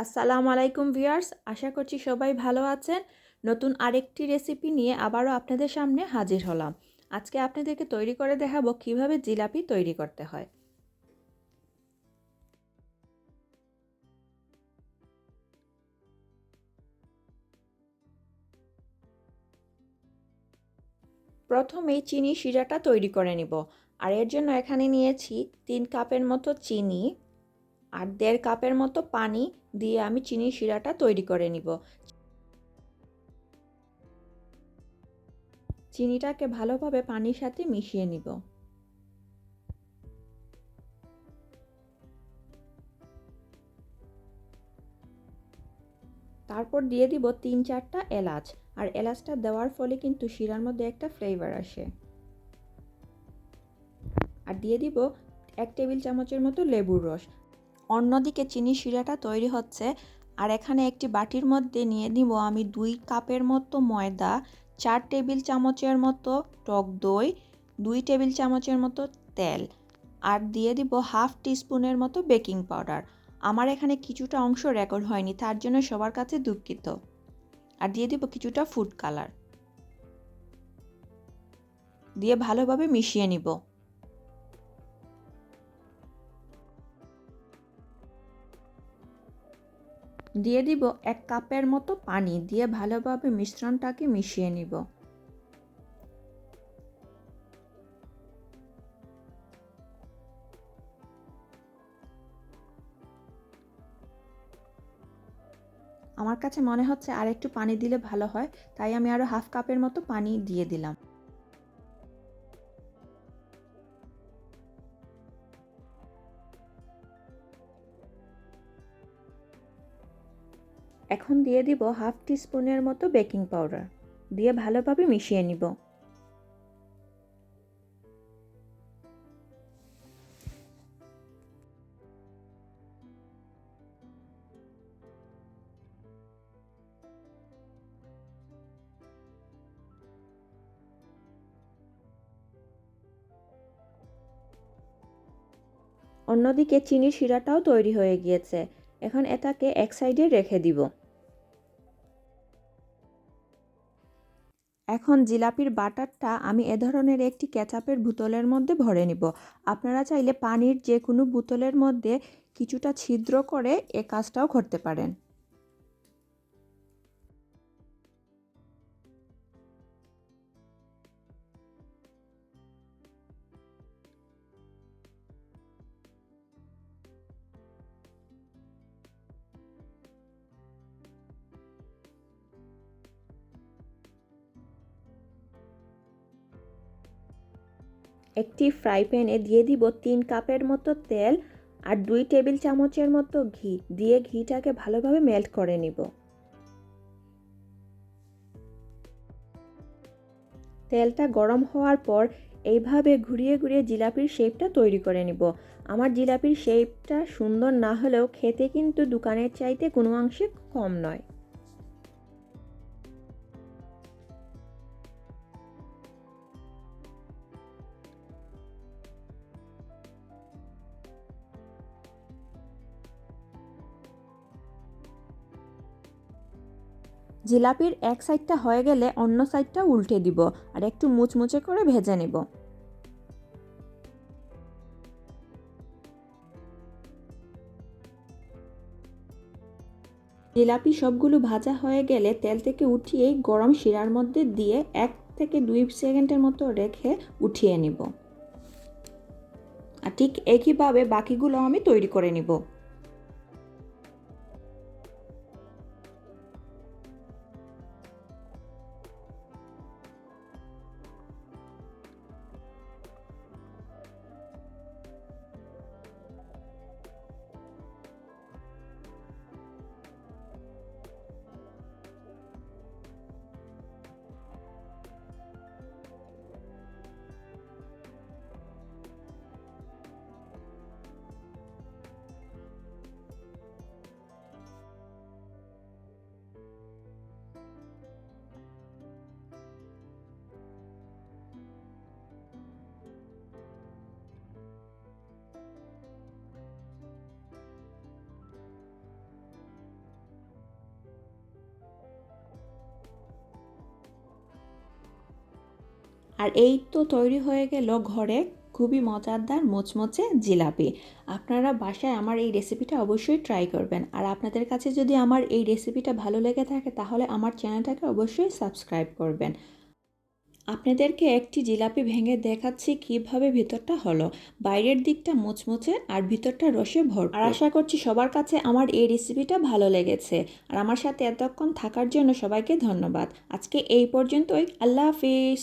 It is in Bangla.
আসসালামু আলাইকুম ভিউয়ার্স, আশা করছি সবাই ভালো আছেন। নতুন আরেকটি রেসিপি নিয়ে আবারও আপনাদের সামনে হাজির হলাম। আজকে আপনাদেরকে তৈরি করে দেখাবো কিভাবে জিলাপি তৈরি করতে হয়। প্রথমেই চিনি শিরাটা তৈরি করে নিব। আর এর জন্য এখানে নিয়েছি 3 কাপের মতো চিনি আর 1.5 কাপের মতো পানি দিয়ে আমি চিনি শিরাটা তৈরি করে নিব। চিনিটাকে ভালোভাবে পানির সাথে মিশিয়ে নিব। তারপর দিয়ে দিব 3-4টা এলাচ। আর এলাচটা দেওয়ার ফলে কিন্তু শিরার মধ্যে একটা ফ্লেভার আসে। আর দিয়ে দিব 1 টেবিল চামচের মতো লেবুর রস। অন্যদিকে চিনি শিরাটা তৈরি হচ্ছে। আর এখানে একটি বাটির মধ্যে নিয়ে নিব আমি 2 কাপের মতো ময়দা, 4 টেবিল চামচের মতো টক দই, 2 টেবিল চামচের মতো তেল আর দিয়ে দিব হাফ টিস্পুনের মতো বেকিং পাউডার। আমার এখানে কিছুটা অংশ রেকর্ড হয়নি, তার জন্য সবার কাছে দুঃখিত। আর দিয়ে দিব কিছুটা ফুড কালার দিয়ে ভালোভাবে মিশিয়ে নিব। দিয়ে দিব 1 কাপের মতো পানি দিয়ে ভালোভাবে মিশ্রণটাকে মিশিয়ে নিব। আমার কাছে মনে হচ্ছে আর একটু পানি দিলে ভালো হয়, তাই আমি আরও হাফ কাপের মতো পানি দিয়ে দিলাম। এখন দিয়ে দিব হাফ টিস্পুনের মতো বেকিং পাউডার দিয়ে ভালোভাবে মিশিয়ে নিব। অন্যদিকে চিনির শিরাটাও তৈরি হয়ে গিয়েছে। এখন এটাকে এক সাইডে রেখে দিব। এখন জিলাপির বাটারটা আমি এ ধরনের একটি কেচাপের বোতলের মধ্যে ভরে নিব। আপনারা চাইলে পানির যে কোনো বোতলের মধ্যে কিছুটা ছিদ্র করে এ কাজটাও করতে পারেন। একটি ফ্রাই প্যানে দিয়ে দিব 3 কাপের মতো তেল আর 2 টেবিল চামচের মতো ঘি দিয়ে ঘিটাকে ভালোভাবে মেল্ট করে নিব। তেলটা গরম হওয়ার পর এইভাবে ঘুরিয়ে ঘুরিয়ে জিলাপির শেপটা তৈরি করে নিব। আমার জিলাপির শেপটা সুন্দর না হলেও খেতে কিন্তু দোকানের চাইতে কোনো অংশে কম নয়। জিলাপির এক সাইডটা হয়ে গেলে অন্য সাইডটা উল্টে দিব আর একটু মুচমুচে করে ভেজে নেব। জিলাপি সবগুলো ভাজা হয়ে গেলে তেল থেকে উঠিয়েই গরম শিরার মধ্যে দিয়ে 1 থেকে 2 সেকেন্ডের মতো রেখে উঠিয়ে নিব। আর ঠিক একইভাবে বাকিগুলো আমি তৈরি করে নিব। আর এই তো তৈরি হয়ে গেল ঘরে খুবই মজাদার মুচমুচে জিলাপি। আপনারা বাসায় আমার এই রেসিপিটা অবশ্যই ট্রাই করবেন। আর আপনাদের কাছে যদি আমার এই রেসিপিটা ভালো লেগে থাকে তাহলে আমার চ্যানেলটাকে অবশ্যই সাবস্ক্রাইব করবেন। আপনাদেরকে একটি জিলাপি ভেঙে দেখাচ্ছি কিভাবে ভিতরটা হলো। বাইরের দিকটা মুচমুচে আর ভিতরটা রসে ভরপুর। আর আশা করছি সবার কাছে আমার এই রেসিপিটা ভালো লেগেছে। আর আমার সাথে এতক্ষণ থাকার জন্য সবাইকে ধন্যবাদ। আজকে এই পর্যন্তই। আল্লাহ হাফিজ।